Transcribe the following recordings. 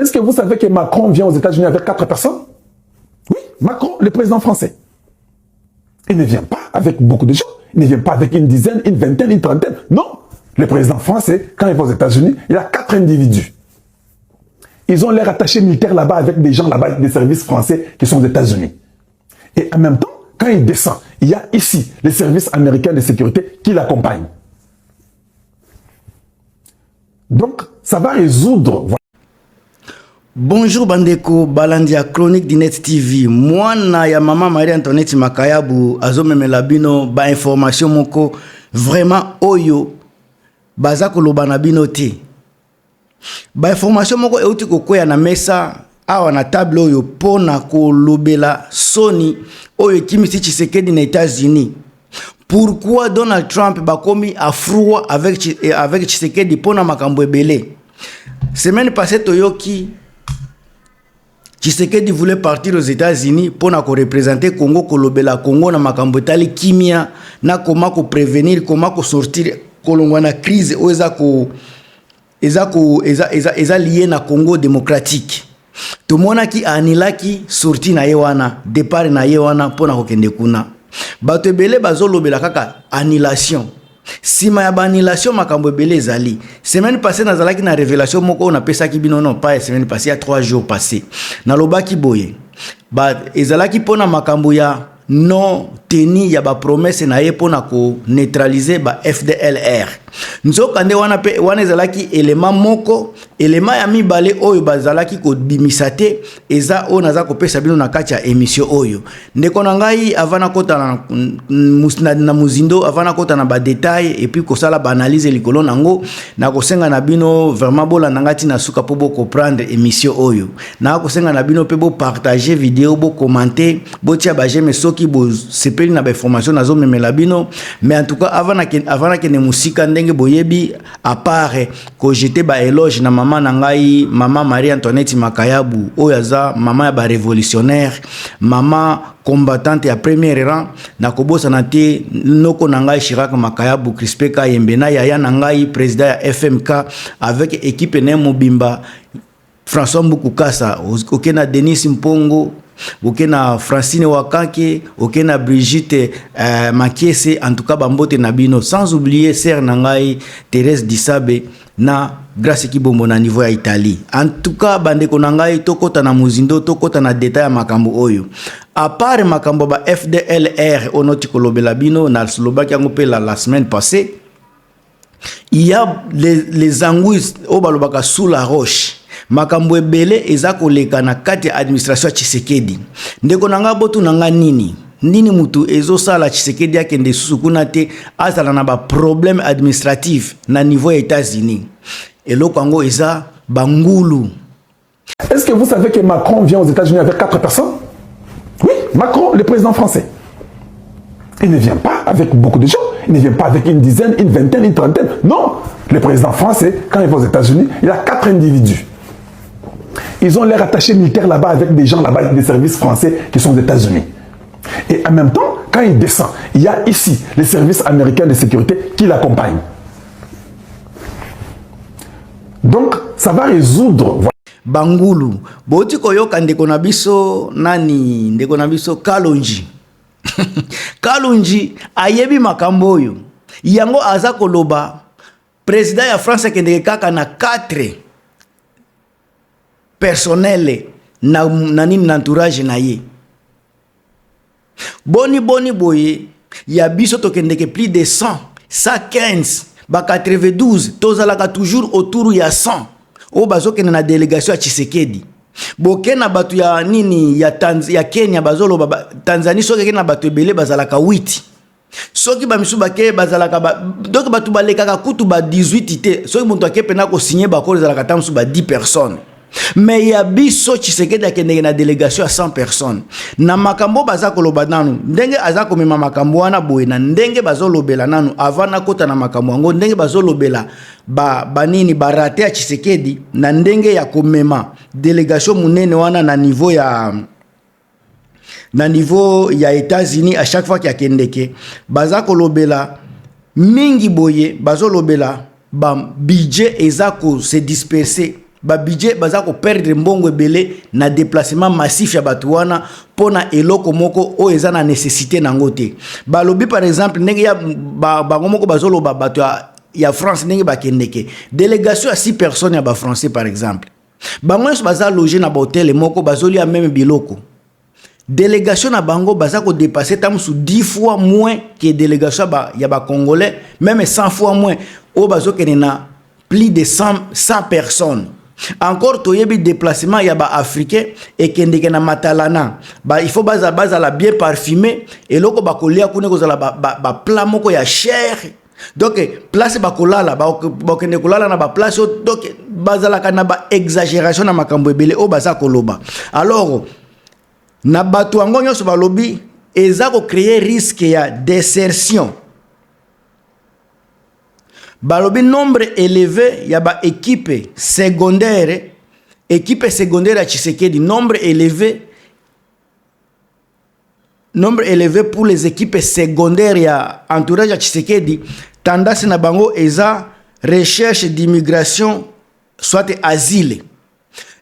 Est-ce que vous savez que Macron vient aux États-Unis avec 4 personnes? Oui, Macron, le président français. Il ne vient pas avec beaucoup de gens. Il ne vient pas avec une dizaine, une vingtaine, une trentaine. Non. Le président français, quand il va aux États-Unis, il a 4 individus. Ils ont l'air attachés militaires là-bas avec des gens là-bas, des services français qui sont aux États-Unis. Et en même temps, quand il descend, il y a ici les services américains de sécurité qui l'accompagnent. Donc, ça va résoudre... Bonjour Bandeko, Balandia Chronique d'Inet TV. Moi, ya maman Marie-Antoinette Makayabu, azomemela bino ba information moko vraiment oyo bazako lobana bino te. Ba information moko euti kokoya na mesa awa na table oyo pona ko lobela Sony oyo kimisi Tshisekedi na États-Unis. Pourquoi Donald Trump bakomi à froid avec Tshisekedi pona makambo ebele? Semaine passée toyoki Tshisekedi voulait partir aux États-Unis pour représenter Congo, kolobela Congo na makambo etali kimia na comment ko prévenir, comment ko sortir kolongwa na crise o eza lié na Congo démocratique. To mona ki anilaki sorti na yewana, départ na yewana pona ko kende kuna. Bato ebele bazolobela kaka annulation. Sima ya ba annulation makambo ebele ezali. Semaine passée nazalaki na révélation moko na pesaki bino non pas semaine passée, il y a 3 jours passés. Na lobaki boye. Ba ezalaki pona makambo ya non teni ya ba promesse na ye pona ko neutraliser ba FDLR. Nzokande wana ezalaki élément moko, élément ya mibale oyo bazalaki ko bimisate eza o naza ko pesa bino na kati ya émission oyo. Ndeko na ngai avana kota na muzindo avana kota na ba détail et puis ko sala ba analyse likolo nango na ko senga na bino vraiment bola nangati na suka po bo comprendre émission oyo. Na ko senga na bino pe bo partager vidéo bo commenter bo tia ba j'aime soki bo sepeli na ba information nazo memela bino mais en tout cas avana ke ne musika ndenge boyebi à part ko jeter ba éloge na maman nangai maman Marie-Antoinette Makayabu oyaza maman ya ba révolutionnaire maman combattante ya premier rang na kobosa na te noko nangai Chirac Makayabu Crispé Kayembe na yaya nangai président ya FMK avec équipe ne mobimba François Mbukukasa okena Denis Mpongo okena Francine Wakake okena Brigitte Makiese en tout cas bambote na bino sans oublier sœur nangai Thérèse Dissabe na grâce ki bombo na niveau ya Italie. En tout cas bandeko nangai tokota na muzindo tokota na détail ya makambo oyo. À part makambo ba FDLR onoti kolobela bino na slobaki yango pe la semaine passée, il y a les anguilles au balobaka sous la roche. Makambo ebele eza koleka na kati ya administration ya Tshisekedi. Ndeko nanga botu nanga nini mutu ezo sala Tshisekedi akende susukuna te azala na ba problème administratif na niveau ya États-Unis. Eloko yango eza bangulu. Est-ce que vous savez que Macron vient aux États-Unis avec 4 personnes? Oui, Macron, le président français. Il ne vient pas avec beaucoup de gens. Il ne vient pas avec une dizaine, une vingtaine, une trentaine. Non, le président français, quand il va aux États-Unis, il a 4 individus. Ils ont l'air attachés militaires là-bas avec des gens là-bas, des services français qui sont aux États-Unis. Et en même temps, quand il descend, il y a ici les services américains de sécurité qui l'accompagnent. Donc, ça va résoudre... Bangulu. Boti koyoka ndeko na biso nani ndeko na biso Kalonji. Kalonji ayebi makambo oyo. Yango aza koloba président ya France kendeke kaka na 4 personnel na nini na entourage na ye. Boni boye ya biso tokendeke plus de 100, 115, ba 92, tozalaka toujours autour ya 100. O bazokende na délégation ya Tshisekedi. Bokena batu ya nini ya Kenya bazolo Tanzanie soki kena batu ebele bazalaka 8. Soki ba misu bake bazalaka donc batu balekaka kutu ba 18 te. Soki muntu akepe na ko signer ba ko bazalaka tamsu ba 10 personnes. Mais ya biso Tshisekedi akendeke na délégation à 100 personnes. Na makambo baza koloba nanu ndenge aza komema makambo wana boye na ndenge bazolobela nanu avant na kota na makambo ngo ndenge bazolobela banini barate ya Tshisekedi na ndenge ya komema délégation munene wana na niveau ya États-Unis à chaque fois qu'il y a kendeke baza kolobela mingi boye bazolobela ba budget ezako se disperser ba budget baza ko perdre mbongo ebele na déplacement massif ya batu wana pona eloko moko o eza na nécessité nango te. Balobi par exemple ndenge ya bango moko bazoloba batu ya France ndenge bakendeke délégation à 6 personnes ya ba français par exemple. Bango nyonso baza loger na ba hôtel moko bazolia même biloko. Délégation na bango baza ko dépasser tam sous 10 fois moins que délégation ya ba congolais, même 100 fois moins o bazo kenena plus de 100 personnes. Encore toyebi déplacement ya ba africain et kendeke na matalana il faut baza la bien parfumé et loko bakolia kune kozala ba plat moko ya cher. Donc place bakolala bakende kolala na ba place donc bazala kana ba exagération na makambo ebele o baza koloba. Alors na batu yango nyonso balobi eza ko créer risque ya désertion. Balobi nombre élevé ya ba équipe secondaire à Tshisekedi, nombre élevé pour les équipes secondaires ya entourage à Tshisekedi, tendance na bango eza recherche d'immigration soit asile.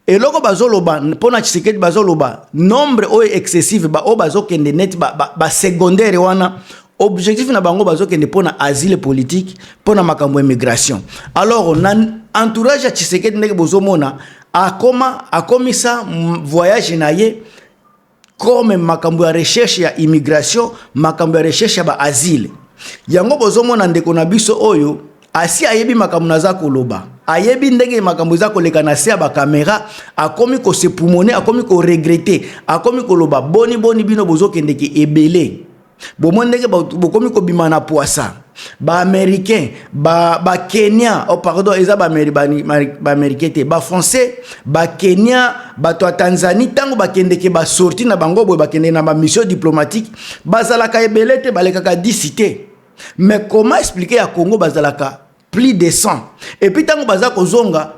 Et loko bazoloba pona Tshisekedi bazoloba nombre o excessif ba o bazokende net ba secondaire wana objectif na bango bazokende pona asile politique pona makambo immigration. Alors na entourage ya Tshisekedi ndenge bozomona akomisa voyage na ye comme makambo ya recherche ya immigration, makambo ya recherche ya ba asile. Yango bozomona ndeko na biso oyo asi ayebi makambo naza koloba, ayebi ndenge makambo za koleka na se ba caméra, akomi ko se pulmoner, akomi ko regretter, akomi koloba boni bino bozokende ki ebele. Bomo ndenge bokomi ko bima na poisa. Ba américain, ba Kenya, oh pardon, eza ba américain te, ba français, ba Kenya, ba to Tanzanie tango ba kende ke ba sorti na bango boy ba kende na ba mission diplomatique, bazalaka ebele te balekaka disité. Mais comment expliquer à Congo bazalaka plus de 100 et puis tango bazako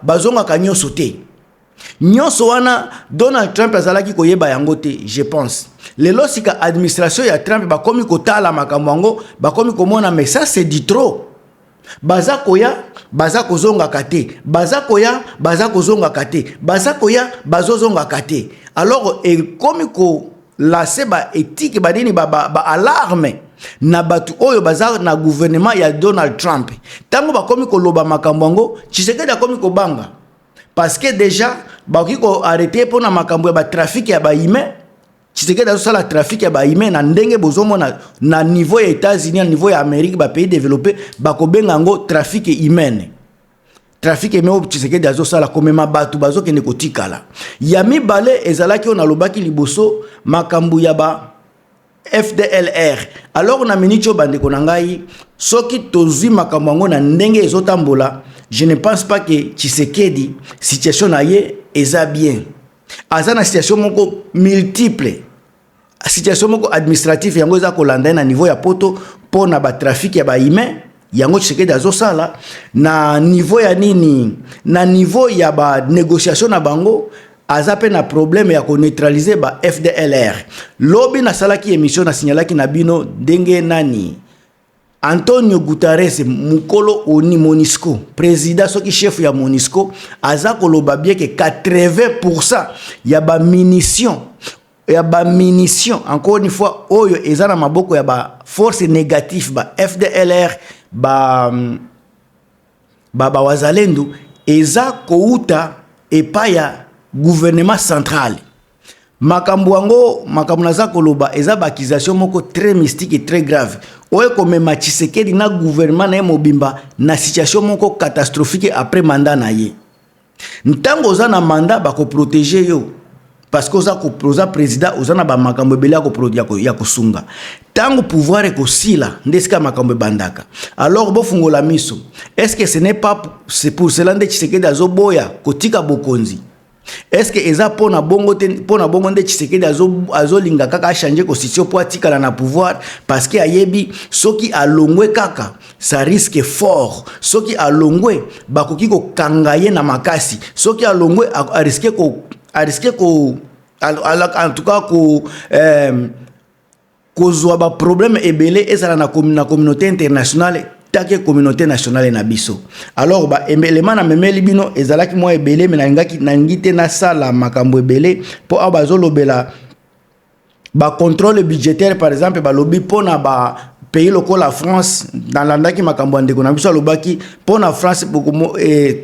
bazonga ka nyonso te. Nyonso wana Donald Trump azalaki koyeba yango te, je pense. Lelo sika administration ya Trump bakomi kotala makambo yango, bakomi komona mais ça c'est du trop. Bazakoya bazakozonga kate, bazakoya bazakozonga kate, bazakoya bazozonga kate. Alors et komi ko lase ba éthique badini ba alarme na batu oyo baza na gouvernement ya Donald Trump. Tango bakomi koloba makambo yango, Tshisekedi akomi kobanga. Parce que déjà bakoki ko arrêter pona makambo ya ba trafic ya ba humain. Tshisekedi azosala trafic ya ba humain na ndenge bozomona na niveau ya États-Unis, na niveau ya Amérique, ba pays développés bakobenga ngo trafic humain. Trafic humain Tshisekedi azosala komema batu bazokende kotikala. Ya mibale ezalaki on alobaki liboso makambo ya ba FDLR. Alors na minicho bandeko na ngai soki tozwi makambo yango na ndenge ezotambola, je ne pense pas que Tshisekedi situation na ye eza bien. Aza na situation moko multiple. Situation moko administrative yango eza kolanda na niveau ya poto pona ba trafic ya ba humain yango Tshisekedi azosala na niveau ya nini, na niveau ya ba négociation na bango azape na problème ya ko neutraliser ba FDLR. Lobi na salaki émission na signalaki na bino ndenge nani Antonio Guterres mukolo oni MONUSCO président soki chef ya MONUSCO aza koloba bien que 80% ya ba munition encore une fois oyo eza na maboko ya ba force négative ba FDLR ba wazalendo eza kouta epaya gouvernement central. Makambo yango makambo naza koloba eza ba accusation moko très mystique et très grave. Oye komema Tshisekedi na gouvernement na mobimba na situation moko catastrophique après mandat na ye. Ntango oza na mandat bako protéger yo parce que oza président oza na ba makambo ebele ya kosunga. Tango pouvoir ekosila ndesika makambo bandaka. Alors bofungola miso. Est-ce que ce n'est pas c'est pour cela nde Tshisekedi azoboya kotika bokonzi? Est-ce que eza pona bongo nde Tshisekedi azolinga kaka a changer constitution pour atikala na pouvoir parce que ayebi soki alongwe kaka ça risque fort, soki alongwe bakoki ko kangaye na makasi, soki alongwe a risque ko en tout cas kozwa ba problème ebele ezala na communauté internationale take communauté nationale na biso. Alors ba élément na memeli bino ezalaki moi ebele mais na ngite na sala makambo ebele po abazolobela ba contrôle budgétaire par exemple ba lobby pona ba pays local la France dans l'andaki makambo ndeko na biso lobaki pona France beaucoup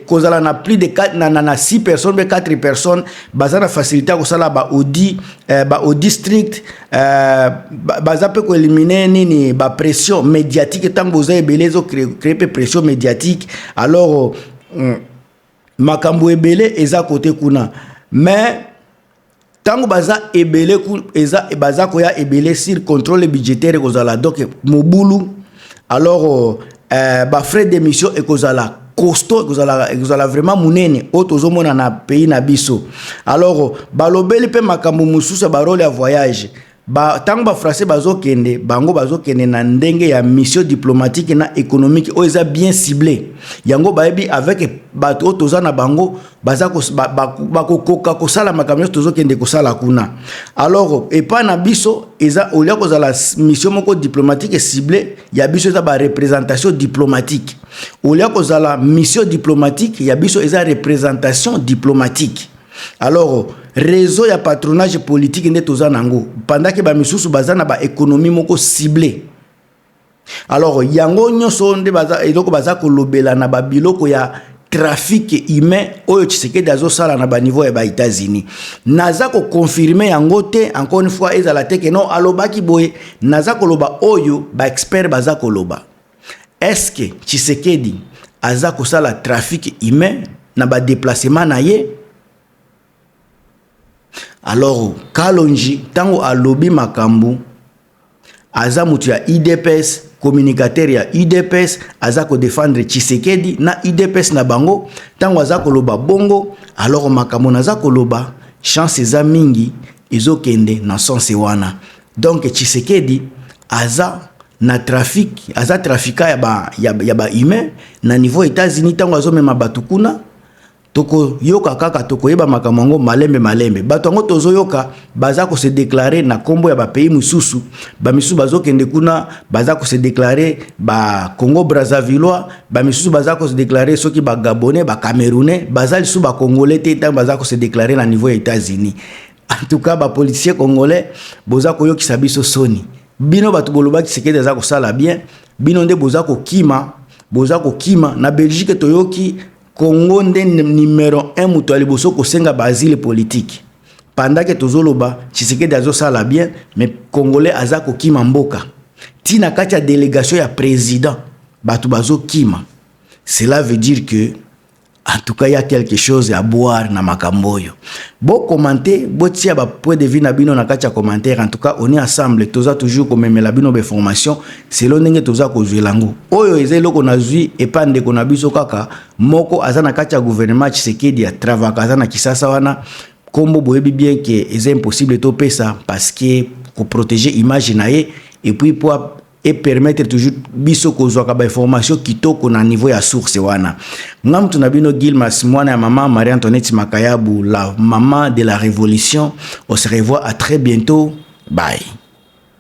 kozala na plus de 4 na 6 personnes mais 4 personnes bazana facilité ko sala ba audit strict baza pe ko éliminer nini ba pression médiatique tango za ebele zo créer pression médiatique alors makambo ebele eza côté kuna mais tango baza ebele baza koya ebele sur contrôle budgétaire kozala donc mobulu alors ba frais d'émission ekozala costaud ekozala vraiment munene otozomona na pays na biso alors balobeli pe makambo mususu ba rôle ya voyage ba tango ba français bazokende bango bazokende na ndenge ya mission diplomatique na économique o eza bien ciblé yango baebi avec bato toza na bango baza ko bakokoka kosala makambo tozokende kosala kuna alors et pas na biso eza olia kozala mission moko diplomatique ciblé ya biso eza ba représentation diplomatique olia kozala mission diplomatique ya biso eza représentation diplomatique. Alors réseau ya patronage politique nde toza nango pendant que ba misusu bazana ba économie moko ciblé. Alors yango nyonso nde baza eloko baza ko lobela na ba biloko ya trafic humain oyo Tshisekedi azo sala na ba niveau ya ba États-Unis. Naza ko confirmer yango te encore une fois ezala te que non alobaki boye naza ko loba oyo ba expert baza ko loba. Est-ce que Tshisekedi aza ko sala trafic humain na ba déplacement na ye? Alors Kalonji tango alobi makambu aza mutu ya IDPS communicateur ya IDPS aza ko défendre Tshisekedi na IDPS na bango tango aza ko loba bongo alors makambo naza ko loba chance za mingi ezokende na sens wana donc Tshisekedi aza na trafic aza trafika ya ba humain na niveau États-Unis tango azomema batu kuna toko yoka kaka toko yeba makamongo malembe bato ngo tozo yoka baza ko se déclarer na kombo ya ba pays mususu ba misu bazo kende kuna baza ko se déclarer ba Congo Brazzavillois ba misu baza ko se déclarer soki ba Gabonais ba Camerounais baza lisu ba Congolais te tant baza ko se déclarer na niveau États-Unis. En tout cas ba policier congolais boza ko yoki sabiso soni bino batu boloba ki sekede za ko sala bien bino nde boza ko kima na Belgique toyoki Congo nde numéro 1 mutu aliboso ko senga basile politique pendant que tozoloba Tshisekedi azo sala bien mais congolais aza ko kima mboka tina kati ya délégation ya président batu bazo kima. Cela veut dire que en tout cas il y a quelque chose à boire na makamboyo. Bon commenter bo tia ba point de vue na bino na kati ya commentaire. En tout cas on est ensemble toza toujours comme la bino be formation selon ndenge toza ko zwelango oyo ezeloko na zui epande ko na biso kaka moko azana kati ya gouvernement Tshisekedi ya travaka azana kisasa wana kombo boyebi bien que c'est impossible to pesa parce que ko protéger image na ye et puis pour et permettre toujours biso kozwaka ba information kitoko na niveau ya source wana ngam tunabino Gilmas mwana ya maman Marie-Antoinette Makayabu la maman de la révolution. On se revoit à très bientôt, bye.